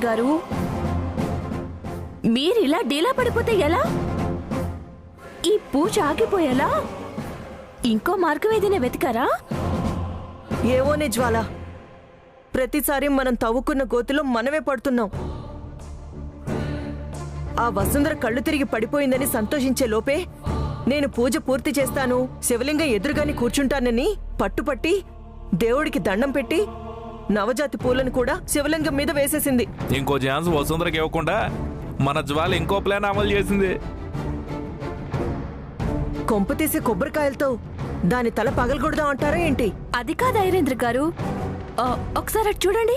గారు, మీరిలా డీలా పడిపోతే ఎలా? ఈ పూజ ఆగిపోయేలా ఇంకో మార్గం ఏదైనా వెతికారా? ఏవోనే జ్వాల, ప్రతిసారి మనం తవ్వుకున్న గోతిలో మనమే పడుతున్నాం. ఆ వసుంధర కళ్ళు తిరిగి పడిపోయిందని సంతోషించే లోపే నేను పూజ పూర్తి చేస్తాను, శివలింగం ఎదురుగాని కూర్చుంటానని పట్టుపట్టి దేవుడికి దండం పెట్టి నవజాతి పూలను కూడా శివలింగం మీద వేసేసింది. ఇంకో ఛాన్స్ వసుంధరకి ఇవ్వకుండా మన జ్వాల ఇంకో ప్లాన్ అమలు చేసింది. కొంప తీసే కొబ్బరికాయలతో దాని తల పగలగొడదాం అంటారా ఏంటి? అది కాదు ఐరేంద్ర గారు, ఒకసారి అటు చూడండి.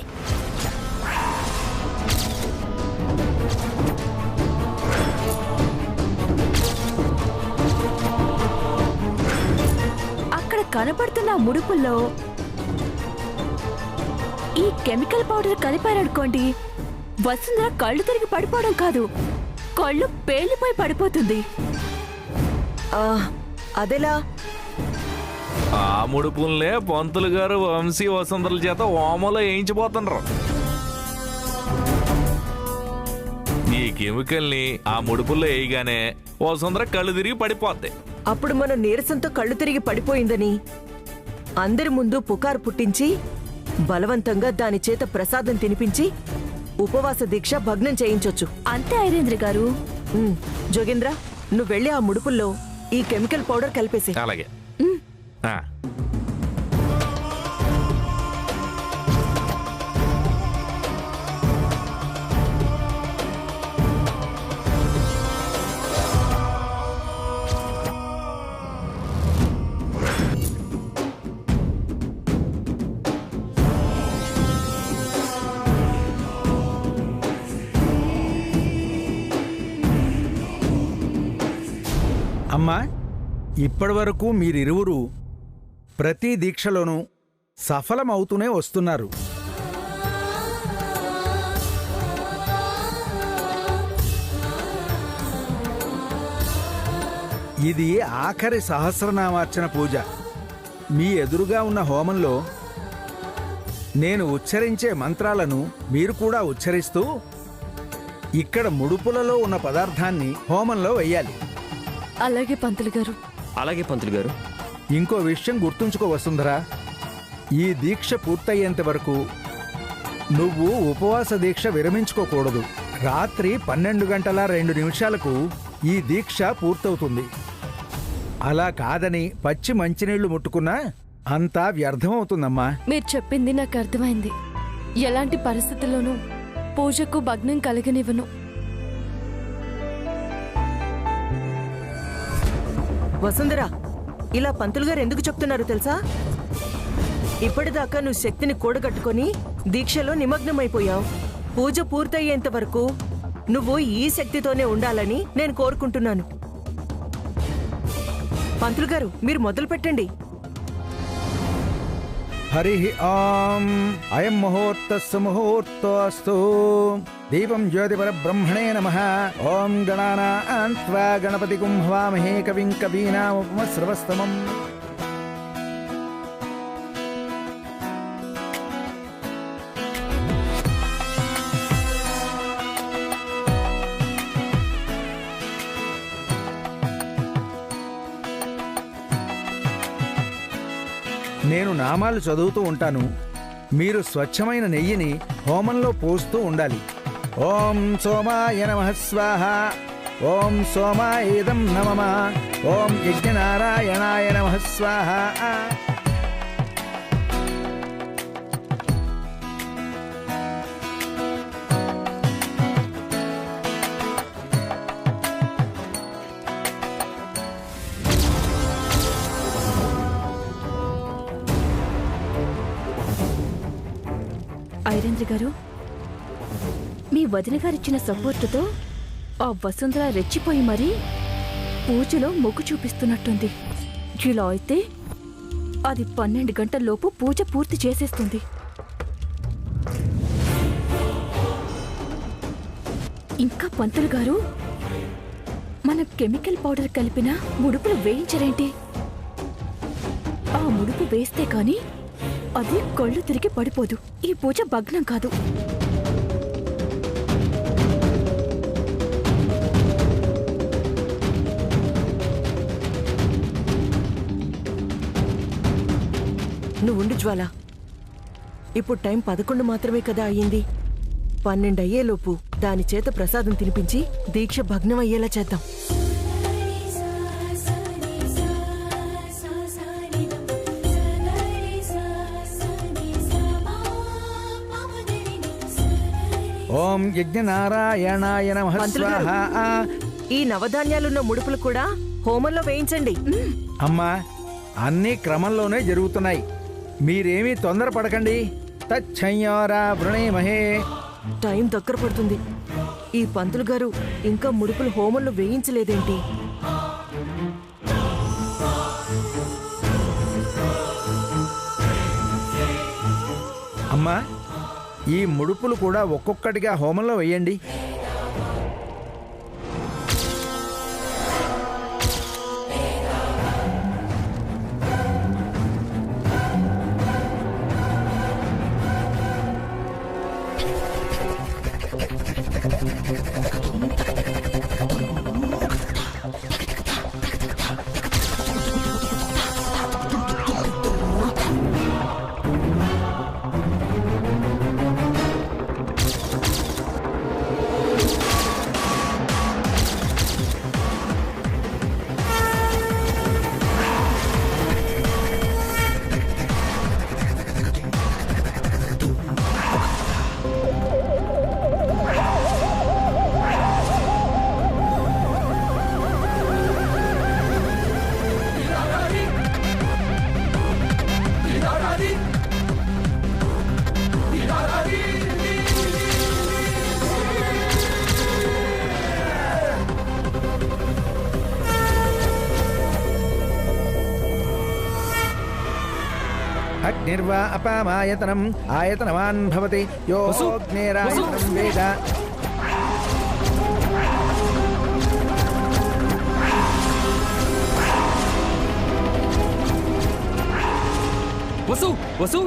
అక్కడ కనపడుతున్న ముడుపుల్లో ఈ కెమికల్ పౌడర్ కలిపారనుకోండి, వసుంధర కళ్ళు తిరిగి పడిపోవడం కాదు, కళ్ళు పేలిపోయి పడిపోతుంది. అదెలా? ఆ ముడుపుల్నే పంతులు గారు వంశీ వసుంధరల చేత హోమంలో వేయించిపోతుండ్రు. ఈ కెమికల్ ని ఆ ముడుపుల్లో వేయగానే వసుంధర కళ్ళు తిరిగి పడిపోద్ది. అప్పుడు మనం నీరసంతో కళ్ళు తిరిగి పడిపోయిందని అందరి ముందు పుకారు పుట్టించి బలవంతంగా దాని చేత ప్రసాదం తినిపించి ఉపవాస దీక్ష భగ్నం చేయించొచ్చు. అంతే ఐరేంద్ర గారు. జోగేంద్ర, నువ్వు వెళ్ళి ఆ ముడుపుల్లో ఈ కెమికల్ పౌడర్ కలిపేసి. అలాగే. అమ్మా, ఇప్పటివరకు మీరిరువురు ప్రతి దీక్షలోనూ సఫలమవుతూనే వస్తున్నారు. ఇది ఆఖరి సహస్రనామార్చన పూజ. మీ ఎదురుగా ఉన్న హోమంలో నేను ఉచ్చరించే మంత్రాలను మీరు కూడా ఉచ్చరిస్తూ ఇక్కడ ముడుపులలో ఉన్న పదార్థాన్ని హోమంలో వెయ్యాలి. అలాగే పంతులు గారు. అలాగే పంతులు గారు. ఇంకో విషయం గుర్తుంచుకో వసుంధరా, ఈ దీక్ష పూర్తయ్యేంత వరకు నువ్వు ఉపవాస దీక్ష విరమించుకోకూడదు. రాత్రి 12:02 ఈ దీక్ష పూర్తవుతుంది. అలా కాదని పచ్చి మంచినీళ్లు ముట్టుకున్నా అంతా వ్యర్థమవుతుందమ్మా. మీరు చెప్పింది నాకు అర్థమైంది. ఎలాంటి పరిస్థితుల్లోనూ పూజకు భగ్నం కలగనివ్వను. వసుంధర, ఇలా పంతులు గారు ఎందుకు చెప్తున్నారు తెలుసా? ఇప్పటిదాకా నువ్వు శక్తిని కూడగట్టుకొని దీక్షలో నిమగ్నమైపోయావు. పూజ పూర్తయ్యేంత వరకు నువ్వు ఈ శక్తితోనే ఉండాలని నేను కోరుకుంటున్నాను. పంతులు గారు, మీరు మొదలు పెట్టండి. హరి ఓం. అయం ముహూర్తస్సు ముహూర్తోస్తు. దీపం జ్యోతిపరబ్రహ్మణే నమః. ఓం గణానాం త్వా గణపతిగుం హవామహే కవిం కవీనాముపమశ్రవస్తమం. నేను నామాలు చదువుతూ ఉంటాను. మీరు స్వచ్ఛమైన నెయ్యిని హోమంలో పోస్తూ ఉండాలి. ఓం సోమాయ నమః స్వాహ. ఓం సోమాయేదం నమః. ఓం యజ్ఞనారాయణాయ నమః స్వాహ. ఐరేంద్ర గారు, మీ వదిన గారిచ్చిన సపోర్టుతో ఆ వసుంధర రెచ్చిపోయి మరీ పూజలో మొగ్గు చూపిస్తున్నట్టుంది. ఇలా అయితే అది 12 గంటల్లోపు పూజ పూర్తి చేసేస్తుంది. ఇంకా పంతులు గారు, మన కెమికల్ పౌడర్ కలిపిన ముడుపులు వేయించరేంటి? ఆ ముడుపు వేస్తే కాని అది కళ్ళు తిరిగి పడిపోదు. ఈ పూజ భగ్నం కాదు. ఉజ్వల, ఇప్పుడు టైం 11 మాత్రమే కదా అయ్యింది. 12 అయ్యేలోపు దాని చేత ప్రసాదం తినిపించి దీక్ష భగ్నం అయ్యేలా చేద్దాం. ఓం యజ్ఞనారాయణాయ నమః పంతులు గారు. స్వాహా. ఈ నవధాన్యాలున్న ముడుపులు కూడా హోమంలో వేయించండి. అమ్మా, అన్నీ క్రమంలోనే జరుగుతున్నాయి. మీరేమీ తొందరపడకండి. తచ్చయ్యోరా వృణేమహే. టైం దగ్గర పడుతుంది. ఈ పంతులు గారు ఇంకా ముడుపులు హోమంలో వేయించలేదేంటి? అమ్మా, ఈ ముడుపులు కూడా ఒక్కొక్కటిగా హోమంలో వేయండి. అగ్నిర్వా అపామాయతనం ఆయతనవాన్ భవతి యోగ్నేరాయతనం వేద. వసు వసు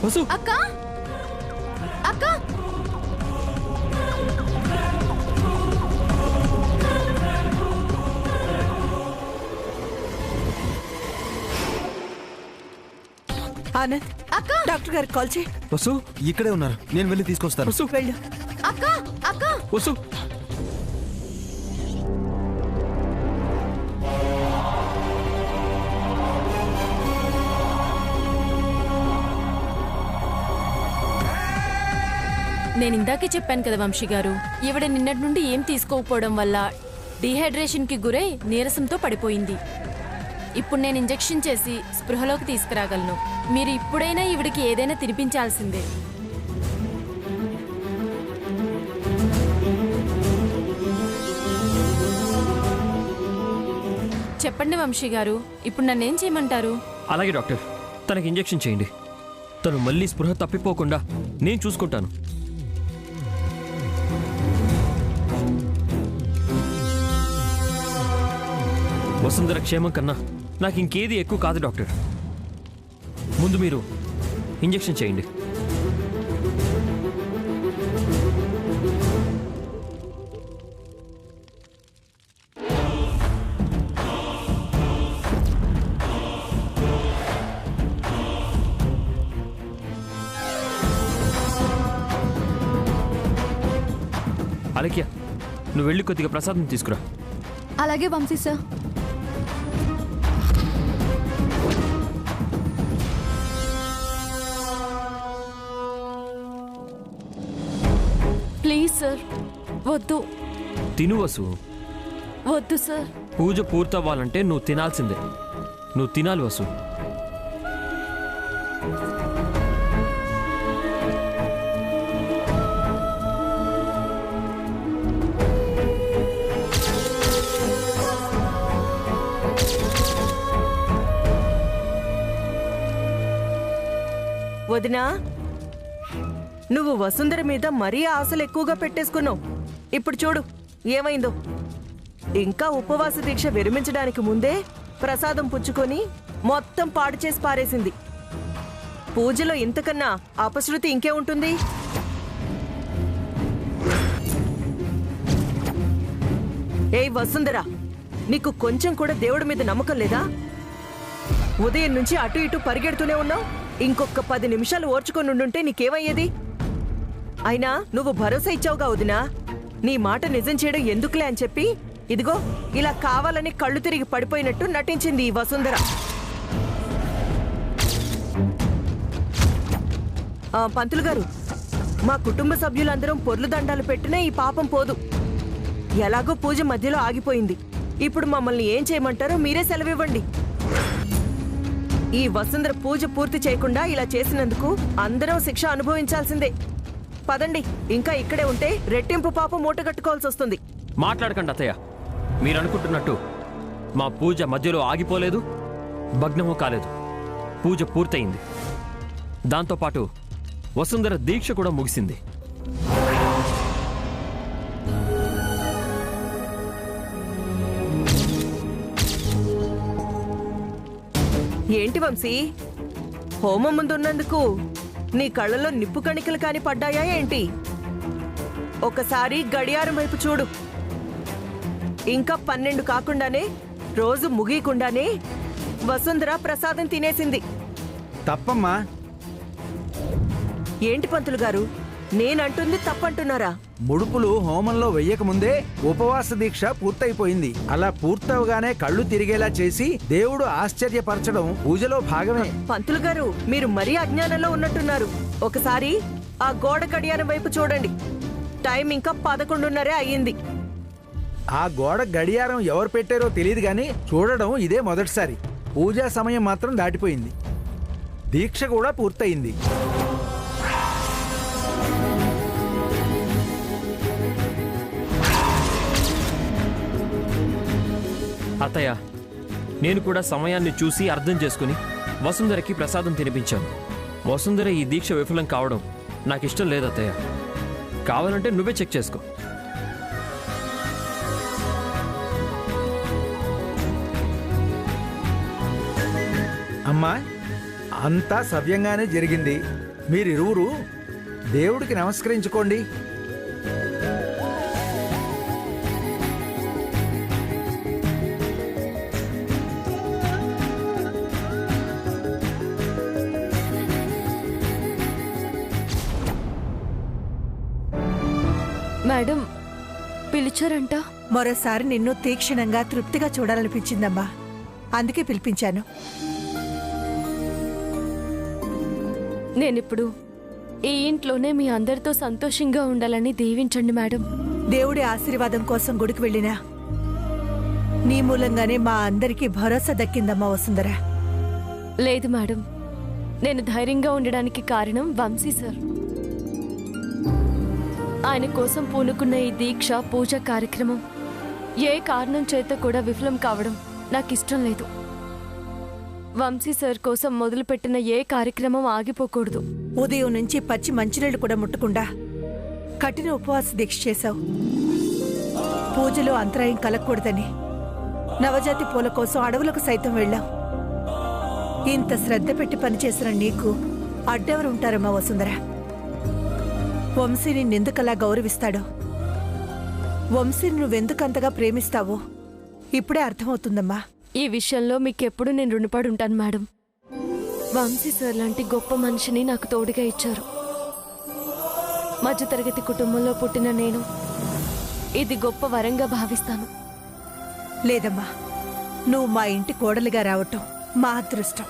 వసు అక్క అక్క ఆనంద్, అక్క డాక్టర్ గారికి కాల్ చేయి. వసు ఇక్కడే ఉన్నారు, నేను వెళ్ళి తీసుకొస్తాను. వసు వెళ్ళు. అక్క అక్క వసు నేను ఇందాకే చెప్పాను కదా వంశీ గారు, ఈవిడ నిన్నటి నుండి ఏం తీసుకోకపోవడం వల్ల డీహైడ్రేషన్కి గురై నీరసంతో పడిపోయింది. ఇప్పుడు నేను ఇంజెక్షన్ చేసి స్పృహలోకి తీసుకురాగలను. మీరు ఇప్పుడైనా ఈవిడికి ఏదైనా తినిపించాల్సిందే. చెప్పండి వంశీ గారు, ఇప్పుడు నన్నేం చేయమంటారు? అలాగే డాక్టర్, తనకి ఇంజెక్షన్ చేయండి. తను మళ్ళీ స్పృహ తప్పిపోకుండా నేను చూసుకుంటాను. వసుంధర క్షేమం కన్నా నాకు ఇంకేది ఎక్కువ కాదు డాక్టర్. ముందు మీరు ఇంజెక్షన్ చేయండి. అలక్య, నువ్వు వెళ్ళి కొద్దిగా ప్రసాదం తీసుకురా. అలాగే వంశీ సార్. ప్లీజ్ సార్, వద్దు తిను వసు. వద్దు సార్. పూజ పూర్తవ్వాలంటే నువ్వు తినాల్సిందే. నువ్వు తినాలి వసు. వదినా, నువ్వు వసుంధర మీద మరీ ఆశలు ఎక్కువగా పెట్టేసుకున్నావు. ఇప్పుడు చూడు ఏమైందో. ఇంకా ఉపవాస దీక్ష విరమించడానికి ముందే ప్రసాదం పుచ్చుకొని మొత్తం పాడు చేసి పారేసింది. పూజలో ఇంతకన్నా అపశృతి ఇంకే ఉంటుంది? ఏయ్ వసుంధర, నీకు కొంచెం కూడా దేవుడి మీద నమ్మకం లేదా? ఉదయం నుంచి అటు ఇటు పరిగెడుతూనే ఉన్నావు. ఇంకొక 10 నిమిషాలు ఓర్చుకొని ఉండుంటే నీకేమయ్యేది? అయినా నువ్వు భరోసా ఇచ్చావుగా వదినా, నీ మాట నిజం చేయడం ఎందుకులే అని చెప్పి ఇదిగో ఇలా కావాలని కళ్ళు తిరిగి పడిపోయినట్టు నటించింది ఈ వసుంధర. పంతులు గారు, మా కుటుంబ సభ్యులందరం పొర్లు దండాలు పెట్టినా ఈ పాపం పోదు. ఎలాగో పూజ మధ్యలో ఆగిపోయింది. ఇప్పుడు మమ్మల్ని ఏం చేయమంటారో మీరే సెలవివ్వండి. ఈ వసుంధర పూజ పూర్తి చేయకుండా ఇలా చేసినందుకు అందరం శిక్ష అనుభవించాల్సిందే. పదండి, ఇంకా ఇక్కడే ఉంటే రెట్టింపు పాపం మూట కట్టుకోవాల్సి వస్తుంది. మాట్లాడకండి అత్తయ్య. మీరు అనుకుంటున్నట్టు మా పూజ మధ్యలో ఆగిపోలేదు, భగ్నమూ కాలేదు. పూజ పూర్తయింది. దాంతోపాటు వసుంధర దీక్ష కూడా ముగిసింది. ఏంటి వంశీ, హోమం ముందున్నందుకు నీ కళ్ళలో నిప్పు కణికలు కాని పడ్డాయా ఏంటి? ఒకసారి గడియారం వైపు చూడు. ఇంకా 12 కాకుండానే, రోజు ముగియకుండానే వసుంధర ప్రసాదం తినేసింది. తప్పమ్మా. ఏంటి పంతులు గారు, నేనంటుంది తప్పంటున్నారా? ముడుపులు హోమంలో వెయ్యకముందే ఉపవాస దీక్ష పూర్తయిపోయింది. అలా పూర్తవగానే కళ్ళు తిరిగేలా చేసి దేవుడు ఆశ్చర్యపరచడం పూజలో భాగమే. పంతులు గారు, మీరు మరీ అజ్ఞానంలో ఉన్నట్టున్నారు. ఒకసారి ఆ గోడ గడియారం వైపు చూడండి. టైం ఇంకా 11:30 అయ్యింది. ఆ గోడ గడియారం ఎవరు పెట్టారో తెలియదు గాని చూడడం ఇదే మొదటిసారి. పూజా సమయం మాత్రం దాటిపోయింది. దీక్ష కూడా పూర్తయింది. అత్తయ్య, నేను కూడా సమయాన్ని చూసి అర్థం చేసుకుని వసుంధరకి ప్రసాదం తినిపించాను. వసుంధర ఈ దీక్ష విఫలం కావడం నాకిష్టం లేదు అత్తయ్య. కావాలంటే నువ్వే చెక్ చేసుకో. అమ్మా, అంతా సవ్యంగానే జరిగింది. మీరిరువురు దేవుడికి నమస్కరించుకోండి. మేడం పిలిచారంట. మరోసారి నిన్ను తీక్షణంగా తృప్తిగా చూడాలనిపించిందమ్మా, అందుకే పిలిపించాను. నేనిప్పుడు ఈ ఇంట్లోనే మీ అందరితో సంతోషంగా ఉండాలని దీవించండి మేడం. దేవుడి ఆశీర్వాదం కోసం గుడికి వెళ్ళినా నీ మూలంగానే మా అందరికీ భరోసా దక్కిందమ్మా వసుంధర. లేదు మేడం, నేను ధైర్యంగా ఉండడానికి కారణం వంశీ సార్. ఆయన కోసం పూనుకున్న ఈ దీక్ష పూజ కార్యక్రమం ఏ కారణం చేత కూడా విఫలం కావడం నాకు ఇష్టం లేదు. వంశీ సార్ కోసం మొదలుపెట్టిన ఏ కార్యక్రమం ఆగిపోకూడదు. ఉదయం నుంచి పచ్చి మంచినీళ్లు కూడా ముట్టకుండా కఠిన ఉపవాస దీక్ష చేశావు. పూజలో అంతరాయం కలగకూడదని నవజాతి పూల కోసం అడవులకు సైతం వెళ్ళావు. ఇంత శ్రద్ధ పెట్టి పనిచేసిన నీకు అడ్డెవరు ఉంటారమ్మా వసుంధర? వంశీని నిందుకలా గౌరవిస్తాడో, వంశీని నువ్వెందుకంతగా ప్రేమిస్తావో ఇప్పుడే అర్థమవుతుందమ్మా. ఈ విషయంలో మీకెప్పుడు నేను రుణపడి ఉంటాను మేడం. వంశీ సార్ లాంటి గొప్ప మనిషిని నాకు తోడుగా ఇచ్చారు. మధ్యతరగతి కుటుంబంలో పుట్టిన నేను ఇది గొప్ప వరంగా భావిస్తాను. లేదమ్మా, నువ్వు మా ఇంటి కోడలిగా రావటం మా అదృష్టం.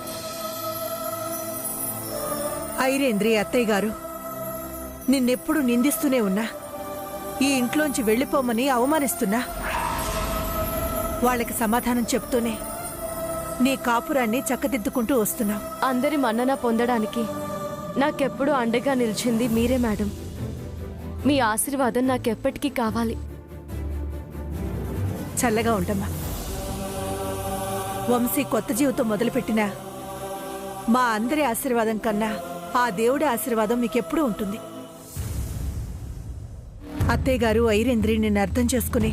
ఐరేంద్రి అత్తయ్య గారు నిన్నెప్పుడు నిందిస్తూనే ఉన్నా, ఈ ఇంట్లోంచి వెళ్ళిపోమని అవమానిస్తున్నా, వాళ్ళకి సమాధానం చెప్తూనే నీ కాపురాన్ని చక్కదిద్దుకుంటూ వస్తున్నావు. అందరి మన్నన పొందడానికి నాకెప్పుడు అండగా నిలిచింది మీరే మేడం. మీ ఆశీర్వాదం నాకెప్పటికీ కావాలి. చల్లగా ఉండమ్మా. వంశీ కొత్త జీవితం మొదలుపెట్టినా మా అందరి ఆశీర్వాదం కన్నా ఆ దేవుడి ఆశీర్వాదం మీకెప్పుడూ ఉంటుంది. అత్తయ్య గారు ఐరేంద్రి నిన్ను అర్థం చేసుకుని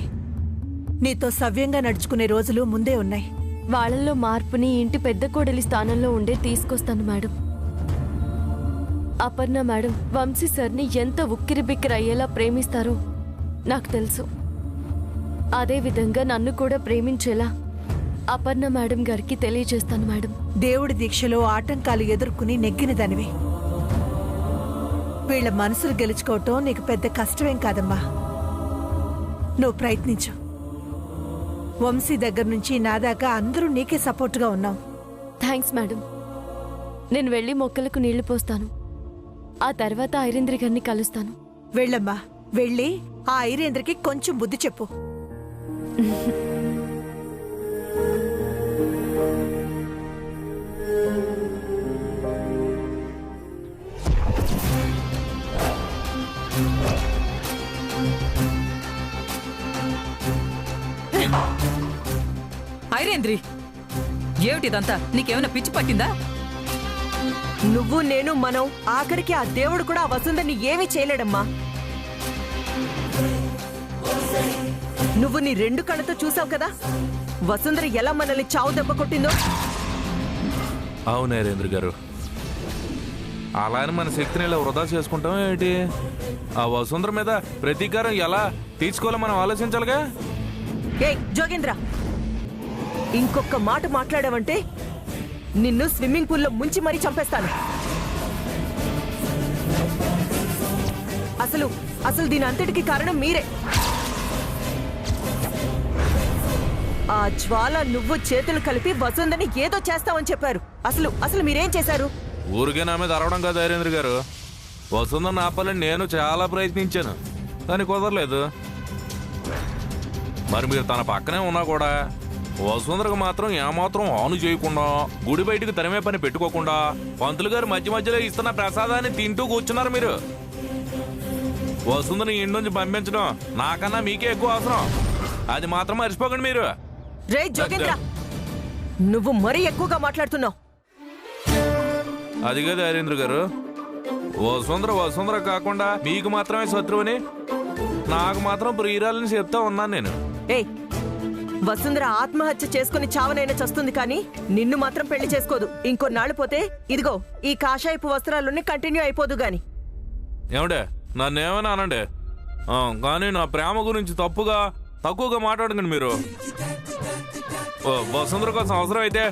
నీతో సవ్యంగా నడుచుకునే రోజులు ముందే ఉన్నాయి. వాళ్ళల్లో మార్పుని ఇంటి పెద్ద కోడలి స్థానంలో ఉండే తీసుకొస్తాను మేడం. అపర్ణ మేడం వంశీ సార్ని ఎంత ఉక్కిరిబిక్కిరి అయ్యేలా ప్రేమిస్తారో నాకు తెలుసు. అదే విధంగా నన్ను కూడా ప్రేమించేలా అపర్ణ మేడం గారికి తెలియజేస్తాను మేడం. దేవుడి దీక్షలో ఆటంకాలు ఎదుర్కొని నెగ్గిన దానివి. వీళ్ళ మనసులు గెలుచుకోవటం నీకు పెద్ద కష్టమేం కాదమ్మా. నువ్వు ప్రయత్నించు. వంశీ దగ్గర నుంచి నా దాకా అందరూ నీకే సపోర్ట్గా ఉన్నాం. Thanks madam. నేను వెళ్ళి మొక్కలకు నీళ్లు పోస్తాను. ఆ తర్వాత ఐరేంద్ర గారిని కలుస్తాను. వెళ్ళమ్మా, వెళ్ళి ఆ ఐరేంద్రకి కొంచెం బుద్ధి చెప్పు. ఐరేంద్రి, ఏమిటిదంతా? నీకేమైనా పిచ్చి పట్టిందా? నువ్వు నేను మనం ఆఖరికి ఆ దేవుడు కూడా ఆ వసుంధరని ఏమీ చేయలేడమ్మా. నువ్వు నీ 2 కళ్ళతో చూసావు కదా వసుంధర ఎలా మనల్ని చావు దెబ్బ కొట్టిందో. అవును నరేంద్ర గారు, అలా అని మన శక్తిని ఇలా వృధా చేసుకుంటాం ఏంటి? ఆ వసుంధర మీద ప్రతీకారం ఎలా తీర్చుకోవాలో మనం ఆలోచించాలిగా. ఏయ్ జోగేంద్ర, ఇంకొక మాట మాట్లాడావంటే నిన్ను స్విమ్మింగ్ పూల్లో ముంచి మరీ చంపేస్తాను. అసలు దీని అంతటికి కారణం మీరే. ఆ జ్వాల నువ్వు చేతులు కలిపి వసుంధరని ఏదో చేస్తావని చెప్పారు. అసలు మీరేం చేశారు? ఊరికే నా మీద అరవడం కాదు నరేంద్ర గారు. వసుంధరని ఆపాలని నేను చాలా ప్రయత్నించాను, కానీ కుదరలేదు. మరి మీరు తన పక్కనే ఉన్నా కూడా వసుంధరకు మాత్రం ఏమాత్రం ఆను చేయకుండా, గుడి బయటకు తరిమే పని పెట్టుకోకుండా పంతులు గారు మధ్య మధ్యలో ఇస్తున్న ప్రసాదాన్ని తింటూ కూర్చున్నారు మీరు. వసుంధరని ఇంటి నుంచి పంపించడం నాకన్నా మీకే ఎక్కువ అవసరం. అది మాత్రం మర్చిపోకండి మీరు. రే జోగేంద్ర, నువ్వు మరీ ఎక్కువగా మాట్లాడుతున్నావు. అది కాదు నరేంద్ర గారు, వసుంధర కాకుండా మీకు మాత్రమే శత్రువుని, నాకు మాత్రం ప్రియురాలని చెప్తా ఉన్నాను నేను. ఏయ్, వసుంధర ఆత్మహత్య చేసుకుని చావనైనా చస్తుంది కానీ నిన్ను మాత్రం పెళ్లి చేసుకోదు. ఇంకొన్నాళ్ళు పోతే ఇదిగో ఈ కాషాయపు వస్త్రాలన్నీ కంటిన్యూ అయిపోదు గాని. ఏమండే, నన్నేమైనా అనండి, కానీ నా ప్రేమ గురించి తక్కువగా మాట్లాడకండి మీరు. వసుంధర కోసం అవసరం అయితే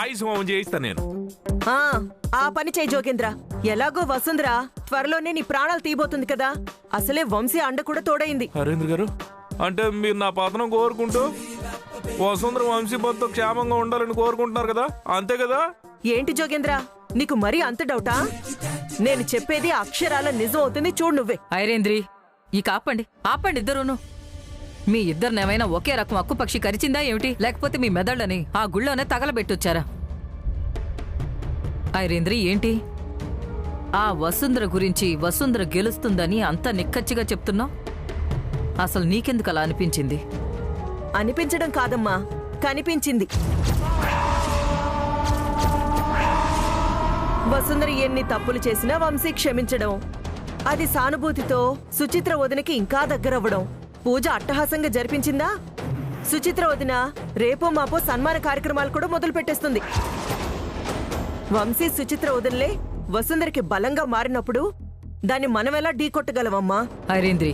ఆయుష్ హోమం చేయిస్తాను నేను. ఆ పని చేయి జోగేంద్ర. ఎలాగో వసుంధర త్వరలోనే నీ ప్రాణాలు తీయబోతుంది కదా. అసలే వంశీ అండ కూడా తోడైంది. నరేంద్ర గారు, అంటే మీరు నా పతనం కోరుకుంటూ వసుంధర వంశీ బంధుతో క్షేమంగా ఉండాలని కోరుకుంటున్నారు కదా, అంతే కదా? ఏంటి జోగేంద్ర, నీకు మరీ అంత డౌటా? నేను చెప్పేది అక్షరాల నిజం అవుతుంది, చూడు నువ్వే. ఐరేంద్రి, ఇక ఆపండి ఇద్దరును. మీ ఇద్దరినేమైనా ఒకే రకం అక్కుపక్షి కరిచిందా ఏమిటి? లేకపోతే మీ మెదళ్ళని ఆ గుళ్ళోనే తగలబెట్టొచ్చారా? ఐరేంద్రి, ఏంటి ఆ వసుంధర గురించి వసుంధర గెలుస్తుందని అంత నిక్కచ్చిగా చెప్తున్నావు? అసలు నీకెందుకు అలా అనిపించింది? అనిపించడం కాదమ్మా, కనిపించింది. వసుంధర ఎన్ని తప్పులు చేసినా వంశీ క్షమించడం, అది సానుభూతితో సుచిత్ర వదినకి ఇంకా దగ్గరవ్వడం, పూజ అట్టహాసంగా జరిపించిందా? సుచిత్ర వదిన రేపో మాపో సన్మాన కార్యక్రమాలు కూడా మొదలు పెట్టేస్తుంది. వంశీ సుచిత్ర వదినలే వసుంధరకి బలంగా మారినప్పుడు దాన్ని మనమెలా ఢీకొట్టగలవమ్మా? ఐరేంద్రి,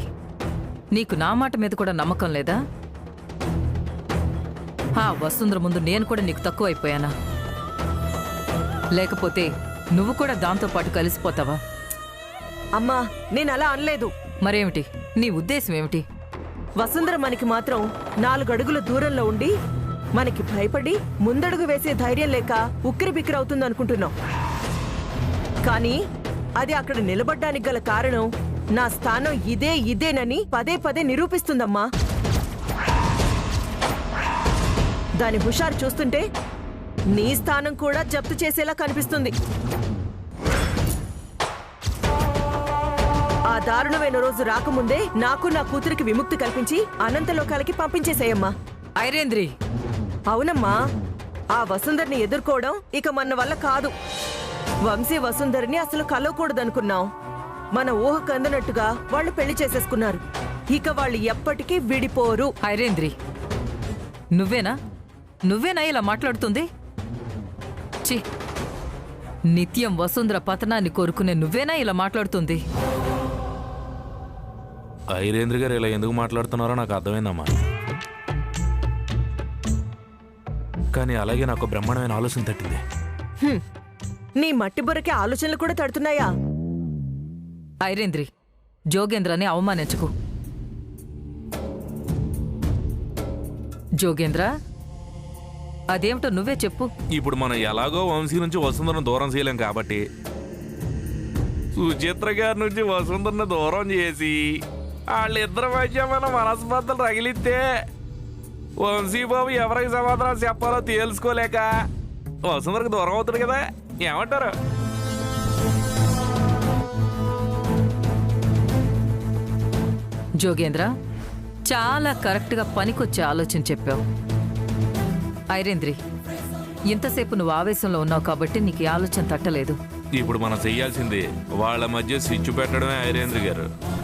నీకు నా మాట మీద కూడా నమ్మకం లేదా? ఆ వసుంధర ముందు నేను కూడా నీకు తక్కువైపోయానా? లేకపోతే నువ్వు కూడా దాంతో పాటు కలిసిపోతావా? అమ్మా, నేనలా అనలేదు. మరేమిటి నీ ఉద్దేశం ఏమిటి? వసుంధర మనకి మాత్రం 4 అడుగుల దూరంలో ఉండి మనకి భయపడి ముందడుగు వేసే ధైర్యం లేక ఉక్కిరి బిక్కిరి అవుతుందనుకుంటున్నాం. కానీ అది అక్కడ నిలబడ్డానికి గల కారణం నా స్థానం ఇదేనని పదే నిరూపిస్తుందమ్మా. దాని హుషారు చూస్తుంటే నీ స్థానం కూడా జప్తు చేసేలా కనిపిస్తుంది. ఆ దారుణమైన రోజు రాకముందే నాకు నా కూతురికి విముక్తి కల్పించి అనంతలోకాలకి పంపించేసేయమ్మా. ఐరేంద్రి, అవునమ్మా, ఆ వసుంధర్ని ఎదుర్కోవడం ఇక మన వల్ల కాదు. వంశీ వసుంధర్ని అసలు కలవకూడదనుకున్నాం. మన ఊహకు అందనట్టుగా వాళ్ళు పెళ్లి చేసేసుకున్నారు. ఇక వాళ్ళు ఎప్పటికీ విడిపోరు. ఐరేంద్రి, నువ్వేనా ఇలా మాట్లాడుతుంది? చి, నిత్యం వసుంధర పతనాన్ని కోరుకునే నువ్వేనా ఇలా మాట్లాడుతుంది? ఐరేంద్ర గారు ఇలా ఎందుకు మాట్లాడుతున్నారో నాకు అర్థమైందమ్మా. కానీ అలాగే నాకు బ్రహ్మాండమైన ఆలోచన తట్టింది. హ్మ్. నీ మట్టి బుర్రకి ఆలోచనలు కూడా తడుతున్నాయా? ఐరేంద్రి, జోగేంద్రని అవమానించకు. జోగేంద్ర, అదేమిటో నువ్వే చెప్పు. ఇప్పుడు మనం ఎలాగో వంశీ నుంచి వసుంధరను దూరం చేయలేం కాబట్టి సుచిత్ర గారి నుంచి వసుంధరను దూరం చేసి వాళ్ళిద్దరి మధ్య మన మనస్పర్ధలు రగిలిస్తే వంశీబాబు ఎవరికి సమాధానం చెప్పాలో తేల్చుకోలేక వసుంధరకు దూరం అవుతుంది కదా. ఏమంటారు? జోగేంద్ర, చాలా కరెక్ట్గా పనికొచ్చే ఆలోచన చెప్పావు. ఐరేంద్రి, ఇంతసేపు నువ్వు ఆవేశంలో ఉన్నావు కాబట్టి నీకు ఈ ఆలోచన తట్టలేదు. ఇప్పుడు మనం చెయ్యాల్సింది వాళ్ళ మధ్య స్విచ్ పెట్టడమే ఐరేంద్ర గారు.